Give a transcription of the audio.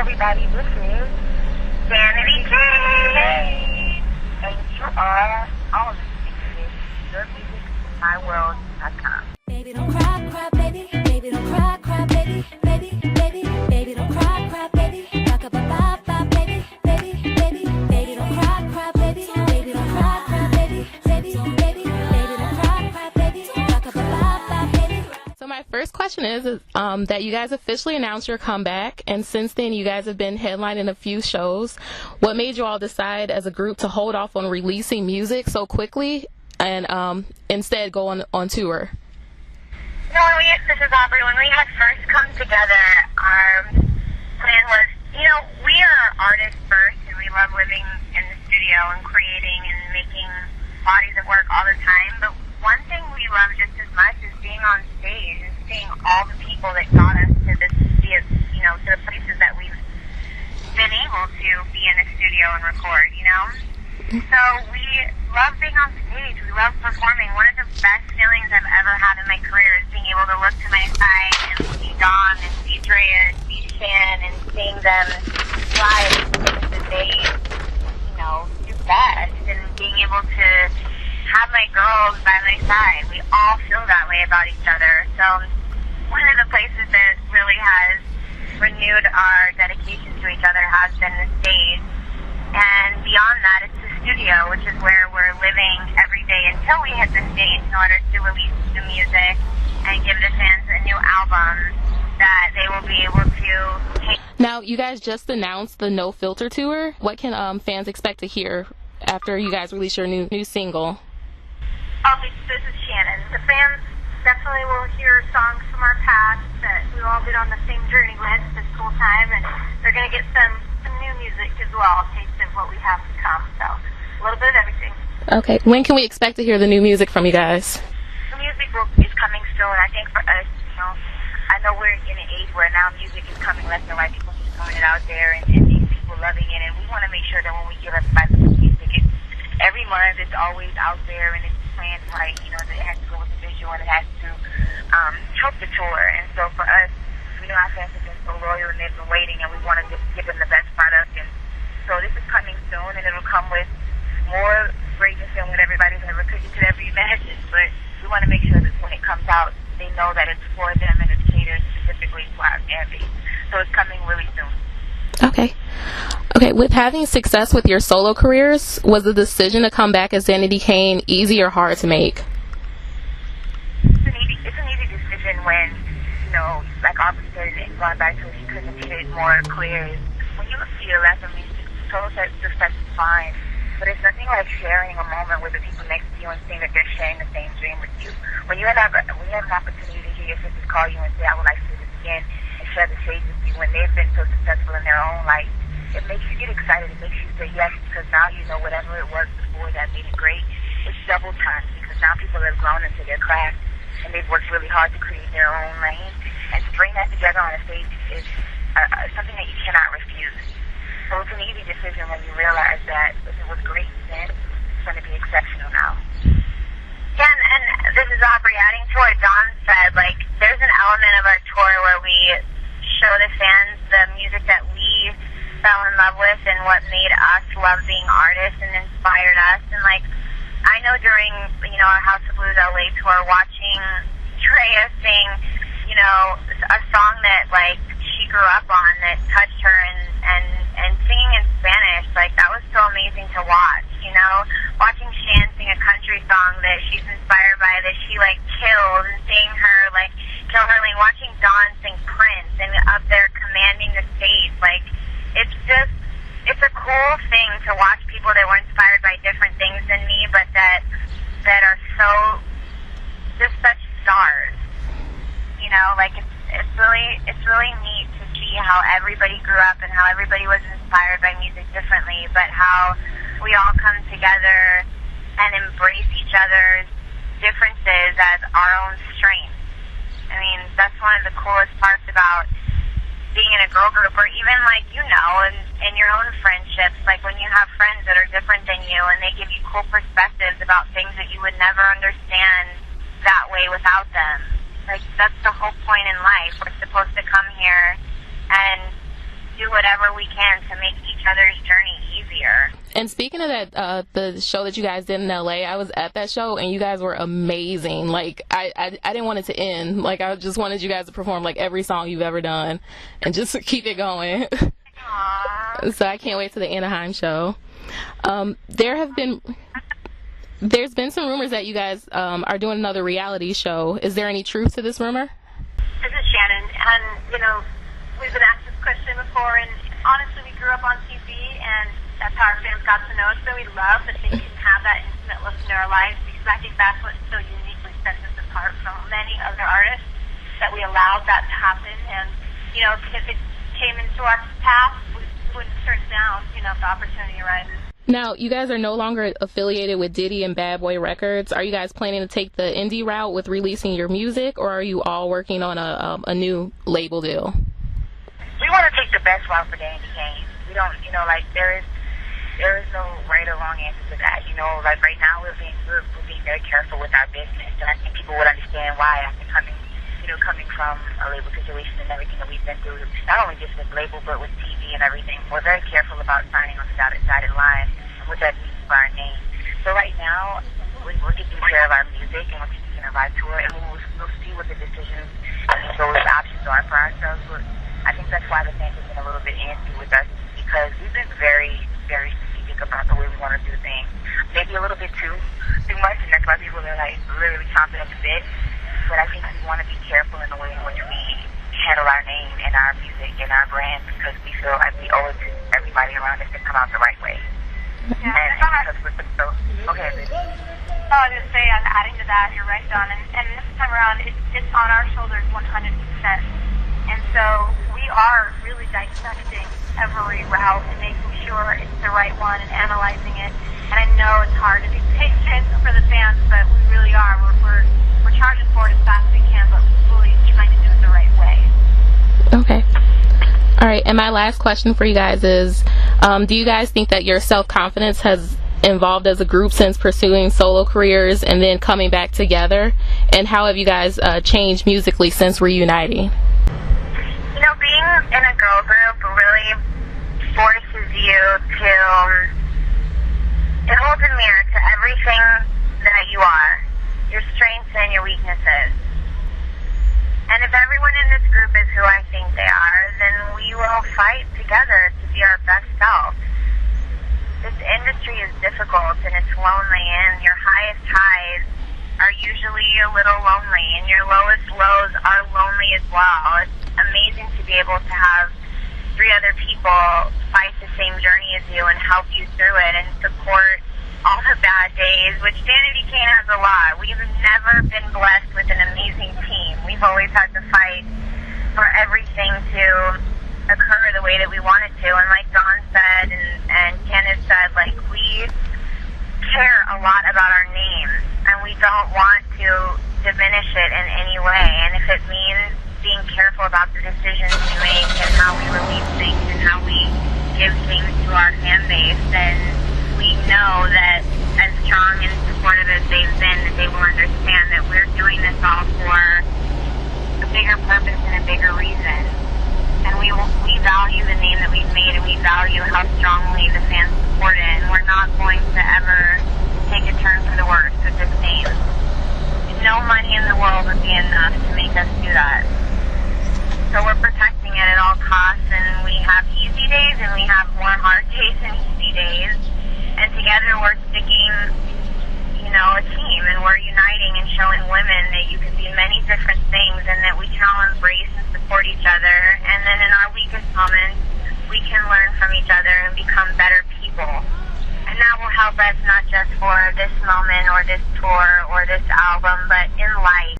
everybody. This is Danity Kane, and you are all listening to YourMusicMyWorld.com. Baby, don't cry, cry, baby. Baby, don't cry, cry, baby. Baby, baby, baby, don't cry, cry, baby. Rock a ba ba, baby, baby, baby, baby, don't cry, cry, baby. Baby, don't cry, cry, baby. Baby, baby, baby, don't cry, cry, baby. Rock a ba ba, baby. So my first question is that you guys officially announced your comeback, and since then you guys have been headlining a few shows. What made you all decide as a group to hold off on releasing music so quickly and instead go on tour? No, this is Aubrey. When we had first come together, our plan was, we are artists first, and we love living in the studio and creating and making bodies of work all the time. But one thing we love just as much is being on stage and seeing all the people that got us to this, to the places that we've been able to be in a studio and record, So we love being on stage. We love performing. One of the best feelings I've ever had in my career is being able to look to my side and see Dawn and see Drea and see Shan and seeing them live that they, do best, and being able to have my girls by my side. We all feel that way about each other. So one of the places that really has renewed our dedication to each other has been the stage. And beyond that, it's the studio, which is where we're living every day until we hit the stage in order to release the music and give the fans a new album that they will be able to take. Now, you guys just announced the No Filter tour. What can fans expect to hear after you guys release your new single? This is Shannon. The fans definitely will hear songs from our past that we've all been on the same journey with this whole time, and they're going to get some new music as well, a taste of what we have to come. So a little bit of everything. Okay. When can we expect to hear the new music from you guys? The music is coming soon. I think for us, I know we're in an age where now music is coming left and right. People just throwing it out there and these people loving it, and we want to make sure that when we give everybody the music, it's every month it's always out there and it's planned right. That it has to go with the visual and it has to help the tour. And so for us, we know our fans have been so loyal and they've been waiting, and we want to just give them the best product. And so this is coming soon, and it'll come with more greatness than what everybody's ever could imagine. But we want to make sure that when it comes out, they know that it's for them and it's catered specifically to our fan base. So it's coming really soon. Okay. With having success with your solo careers, was the decision to come back as Danity Kane easy or hard to make? It's an easy decision when, like Aubrey said, and going back to what she couldn't have made it more clear, is when you look to your left, total success is fine, but it's nothing like sharing a moment with the people next to you and seeing that they're sharing the same dream with you. When you have an opportunity to hear your sisters call you and say, I would like to do this again, and share the stage with you when they've been so successful in their own life, it makes you get excited. It makes you say yes, because now whatever it was before that made it great, it's double time, because now people have grown into their craft and they've worked really hard to create their own lane, and to bring that together on a stage is something that you cannot refuse. So it's an easy decision when you realize that if it was great then, it's going to be exceptional now. Yeah, and this is Aubrey, adding to what Dawn said, there's an element of our tour where we show the fans the music that we fell in love with and what made us love being artists and inspired us. And I know during our House of Blues LA tour, watching Drea sing a song that she grew up on that touched her, and singing in Spanish, that was so amazing to watch. Watching Shan sing a country song that she's inspired by, that she killed, and seeing her kill her, watching Dawn sing Prince and up there commanding the stage, it's a cool thing to watch people that were inspired by different things than me, but that are so just such stars. It's really neat to see how everybody grew up and how everybody was inspired by music differently, but how we all come together and embrace each other's differences as our own strengths. That's one of the coolest parts about being in a girl group, or even in your own friendships, when you have friends that are different than you and they give you cool perspectives about things that you would never understand that way without them. That's the whole point in life. We're supposed to come here and do whatever we can to make each other's journey easier. And speaking of that, the show that you guys did in LA, I was at that show and you guys were amazing. Like, I didn't want it to end. Like, I just wanted you guys to perform like every song you've ever done and just keep it going. Aww. So I can't wait to the Anaheim show. There's been some rumors that you guys are doing another reality show. Is there any truth to this rumor? This is Shannon, and, you know, we've been asked this question before, and honestly, we grew up on TV, and that's how our fans got to know us, so we love that they didn't have that intimate look into our lives, because I think that's what so uniquely sets us apart from many other artists, that we allowed that to happen, and, you know, if it came into our path, we wouldn't turn it down, you know, if the opportunity arises. Now, you guys are no longer affiliated with Diddy and Bad Boy Records. Are you guys planning to take the indie route with releasing your music, or are you all working on a new label deal? We want to take the best route for Danity Kane. We don't, you know, like, there is no right or wrong answer to that. You know, like, right now we're being very careful with our business, and I think people would understand why after coming from a label situation and everything that we've been through, not only just with label but with TV and everything. We're very careful about signing on the dotted line and what that means for our name. So right now, we're taking care of our music and we're taking care of our tour, and we'll see what the decisions and those options are for ourselves. But I think that's why the fans have been a little bit antsy with us, because we've been very, very strategic about the way we want to do things. Maybe a little bit too much, and that's why people are like literally chomping at the bit. But I think we want to be careful in the way in which we handle our name and our music and our brand, because we feel like we owe it to everybody around us to come out the right way. Yeah. And because we're so, okay, baby. Oh, I was going to say, I'm adding to that, you're right, Don, and this time around, it's on our shoulders 100%. And so we are really dissecting every route and making sure it's the right one and analyzing it. And I know it's hard to be patient for the fans, but we really are. We're charging forward as fast as we can, but really trying to do it the right way. Okay. All right, and my last question for you guys is, do you guys think that your self-confidence has evolved as a group since pursuing solo careers and then coming back together? And how have you guys changed musically since reuniting? You know, being in a girl group really forces you to, it holds a mirror to everything that you are, your strengths and your weaknesses. And if everyone in this group is who I think they are, then we will fight together to be our best selves. This industry is difficult and it's lonely, and your highest highs are usually a little lonely, and your lowest lows are lonely as well. It's amazing to be able to have 3 other people fight the same journey as you and help you through it and support all the bad days, which Danity Kane has a lot. We've never been blessed with an amazing team. We've always had to fight for everything to occur the way that we want it to. And like Dawn said and Kenneth said, like, we care a lot about our name, and we don't want to diminish it in any way. And if it means being careful about the decisions we make and how we release things and how we give things to our fan base, then we know that as strong and supportive as they've been, that they will understand that we're doing this all for a bigger purpose and a bigger reason. And we value the name that we've made, and we value how strongly the fans support it, and we're not going to ever take a turn for the worse with this name. No money in the world would be enough to make us do that. So we're protecting it at all costs, and we have easy days and we have more hard days and easy days. And together we're sticking, you know, a team, and we're uniting and showing women that you can be many different things and that we can all embrace and support each other. And then in our weakest moments, we can learn from each other and become better people. And that will help us not just for this moment or this tour or this album, but in life.